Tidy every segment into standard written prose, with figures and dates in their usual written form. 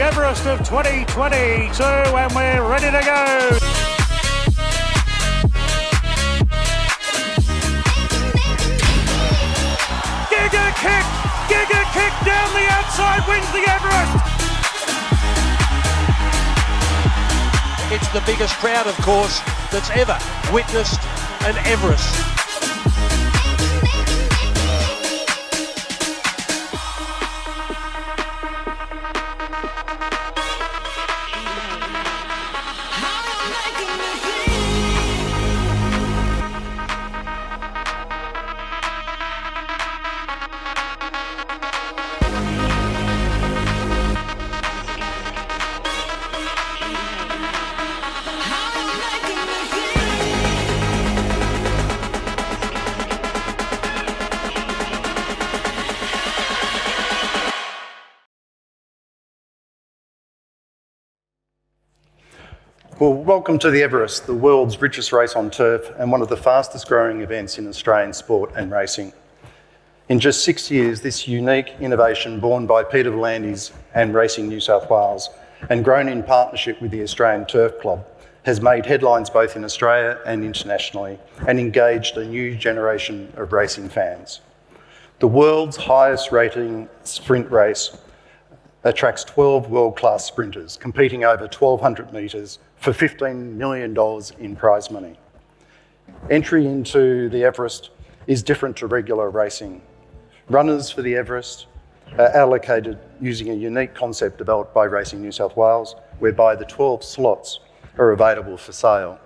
Everest of 2022, and we're ready to go. Giga kick down the outside, wins the Everest. It's the biggest crowd, of course, that's ever witnessed an Everest. Well, welcome to the Everest, the world's richest race on turf and one of the fastest growing events in Australian sport and racing. In just 6 years, this unique innovation born by Peter V'landys and Racing New South Wales and grown in partnership with the Australian Turf Club has made headlines both in Australia and internationally and engaged a new generation of racing fans. The world's highest rating sprint race attracts 12 world-class sprinters competing over 1,200 metres for $15 million in prize money. Entry into the Everest is different to regular racing. Runners for the Everest are allocated using a unique concept developed by Racing New South Wales, whereby the 12 slots are available for sale.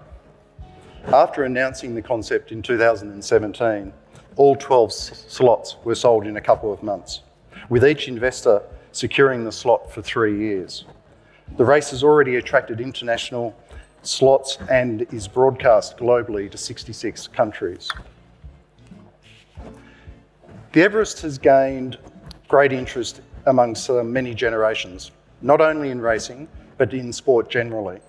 After announcing the concept in 2017, all 12 slots were sold in a couple of months, with each investor securing the slot for 3 years. The race has already attracted international slots and is broadcast globally to 66 countries. The Everest has gained great interest amongst many generations, not only in racing, but in sport generally.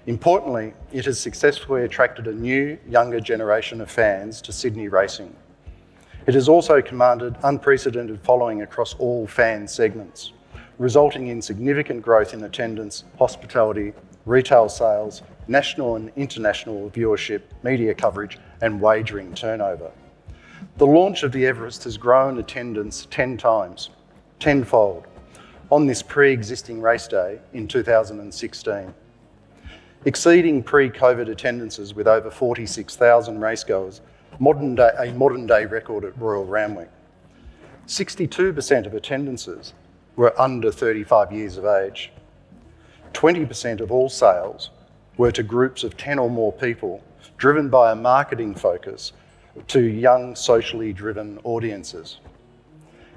Importantly, it has successfully attracted a new, younger generation of fans to Sydney racing. It has also commanded unprecedented following across all fan segments, resulting in significant growth in attendance, hospitality, retail sales, national and international viewership, media coverage, and wagering turnover. The launch of the Everest has grown attendance 10 times, tenfold, on this pre-existing race day in 2016, exceeding pre-COVID attendances with over 46,000 racegoers, a modern day record at Royal Randwick. 62% of attendances were under 35 years of age. 20% of all sales were to groups of 10 or more people, driven by a marketing focus to young, socially driven audiences.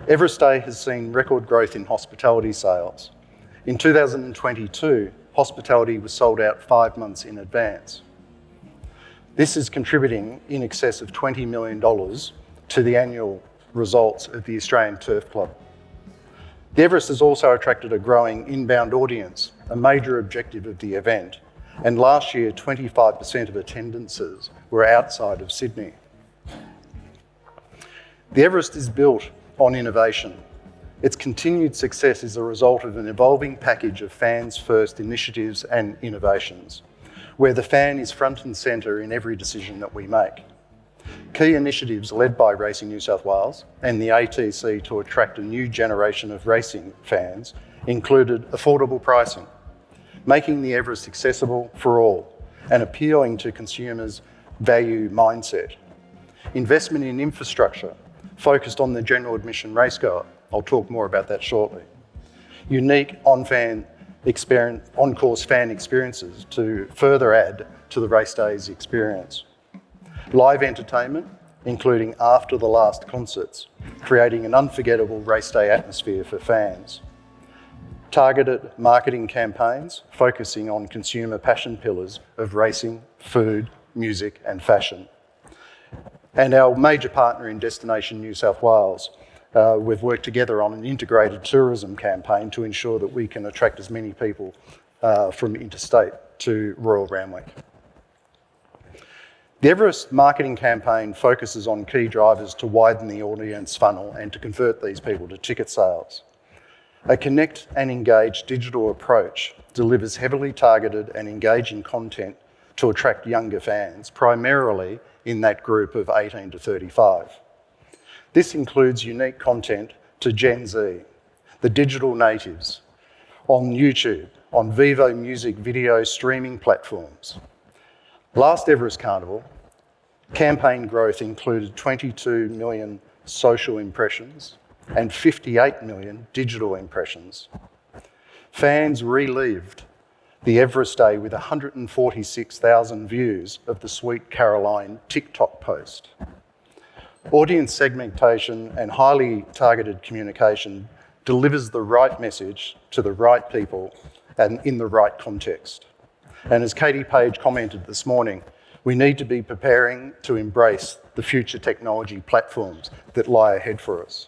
Everest Day has seen record growth in hospitality sales. In 2022, hospitality was sold out 5 months in advance. This is contributing in excess of $20 million to the annual results of the Australian Turf Club. The Everest has also attracted a growing inbound audience, a major objective of the event, and last year 25% of attendances were outside of Sydney. The Everest is built on innovation. Its continued success is a result of an evolving package of fans-first initiatives and innovations, where the fan is front and centre in every decision that we make. Key initiatives led by Racing New South Wales and the ATC to attract a new generation of racing fans included affordable pricing, making the Everest accessible for all and appealing to consumers' value mindset. Investment in infrastructure focused on the general admission racegoer. I'll talk more about that shortly. Unique on-course fan experiences to further add to the race day's experience. Live entertainment, including after the last concerts, creating an unforgettable race day atmosphere for fans. Targeted marketing campaigns focusing on consumer passion pillars of racing, food, music and fashion. And our major partner in Destination New South Wales, we've worked together on an integrated tourism campaign to ensure that we can attract as many people from interstate to Royal Randwick. The Everest marketing campaign focuses on key drivers to widen the audience funnel and to convert these people to ticket sales. A connect and engage digital approach delivers heavily targeted and engaging content to attract younger fans, primarily in that group of 18 to 35. This includes unique content to Gen Z, the digital natives, on YouTube, on Vivo music video streaming platforms. Last Everest Carnival, campaign growth included 22 million social impressions and 58 million digital impressions. Fans relived the Everest Day with 146,000 views of the Sweet Caroline TikTok post. Audience segmentation and highly targeted communication delivers the right message to the right people and in the right context. And as Katie Page commented this morning, we need to be preparing to embrace the future technology platforms that lie ahead for us.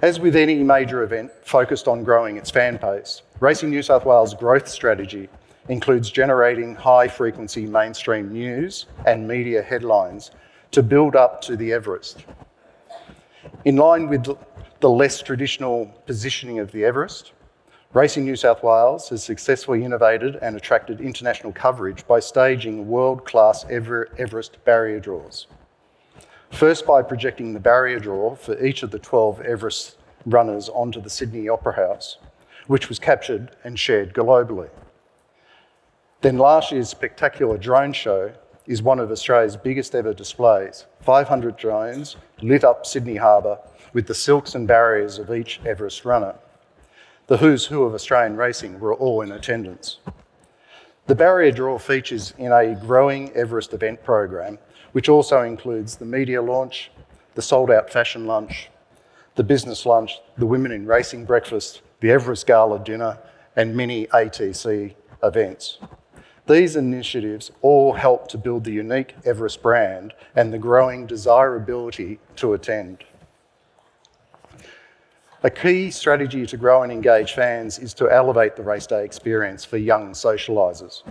As with any major event focused on growing its fan base, Racing New South Wales' growth strategy includes generating high-frequency mainstream news and media headlines to build up to the Everest. In line with the less traditional positioning of the Everest, Racing New South Wales has successfully innovated and attracted international coverage by staging world-class Everest barrier draws. First, by projecting the barrier draw for each of the 12 Everest runners onto the Sydney Opera House, which was captured and shared globally. Then last year's spectacular drone show is one of Australia's biggest ever displays. 500 drones lit up Sydney Harbour with the silks and barriers of each Everest runner. The who's who of Australian racing were all in attendance. The barrier draw features in a growing Everest event program, which also includes the media launch, the sold-out fashion lunch, the business lunch, the Women in Racing breakfast, the Everest Gala dinner, and many ATC events. These initiatives all help to build the unique Everest brand and the growing desirability to attend. A key strategy to grow and engage fans is to elevate the race day experience for young socialisers.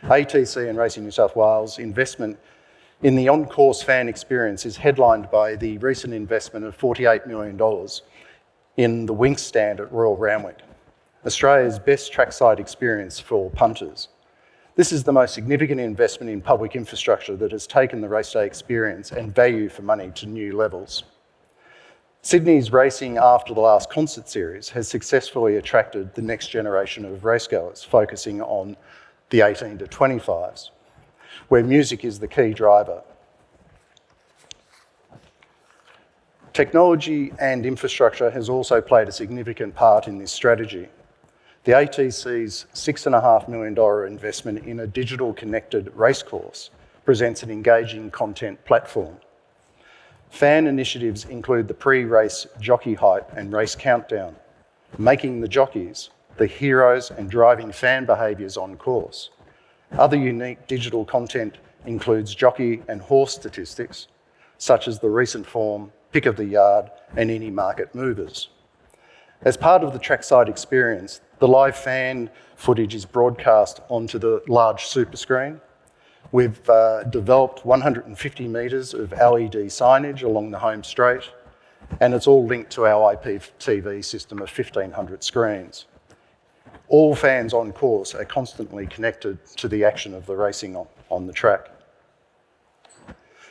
ATC and Racing New South Wales' investment in the on-course fan experience is headlined by the recent investment of $48 million in the Winx stand at Royal Randwick, Australia's best trackside experience for punters. This is the most significant investment in public infrastructure that has taken the race day experience and value for money to new levels. Sydney's Racing After the Last concert series has successfully attracted the next generation of racegoers, focusing on the 18 to 25s, where music is the key driver. Technology and infrastructure has also played a significant part in this strategy. The ATC's $6.5 million investment in a digital connected racecourse presents an engaging content platform. Fan initiatives include the pre-race jockey hype and race countdown, making the jockeys the heroes and driving fan behaviours on course. Other unique digital content includes jockey and horse statistics, such as the recent form, pick of the yard, and any market movers. As part of the trackside experience, the live fan footage is broadcast onto the large super screen. We've developed 150 metres of LED signage along the home straight, and it's all linked to our IPTV system of 1,500 screens. All fans on course are constantly connected to the action of the racing on the track.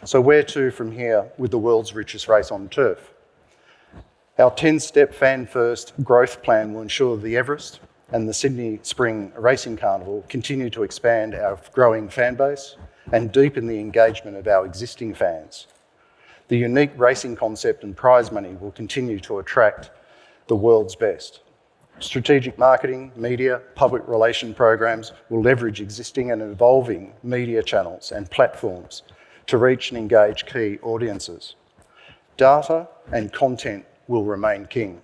So where to from here with the world's richest race on turf? Our 10-step fan-first growth plan will ensure the Everest and the Sydney Spring Racing Carnival continue to expand our growing fan base and deepen the engagement of our existing fans. The unique racing concept and prize money will continue to attract the world's best. Strategic marketing, media, public relation programs will leverage existing and evolving media channels and platforms to reach and engage key audiences. Data and content will remain king.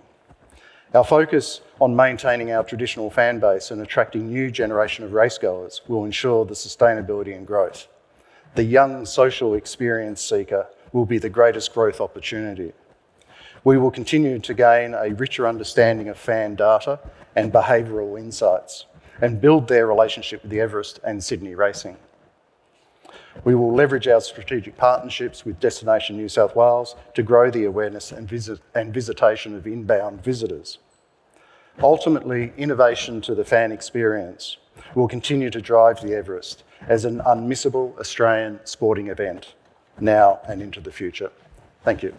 Our focus on maintaining our traditional fan base and attracting new generation of racegoers will ensure the sustainability and growth. The young social experience seeker will be the greatest growth opportunity. We will continue to gain a richer understanding of fan data and behavioural insights and build their relationship with the Everest and Sydney racing. We will leverage our strategic partnerships with Destination New South Wales to grow the awareness and visitation of inbound visitors. Ultimately, innovation to the fan experience will continue to drive the Everest as an unmissable Australian sporting event, now and into the future. Thank you.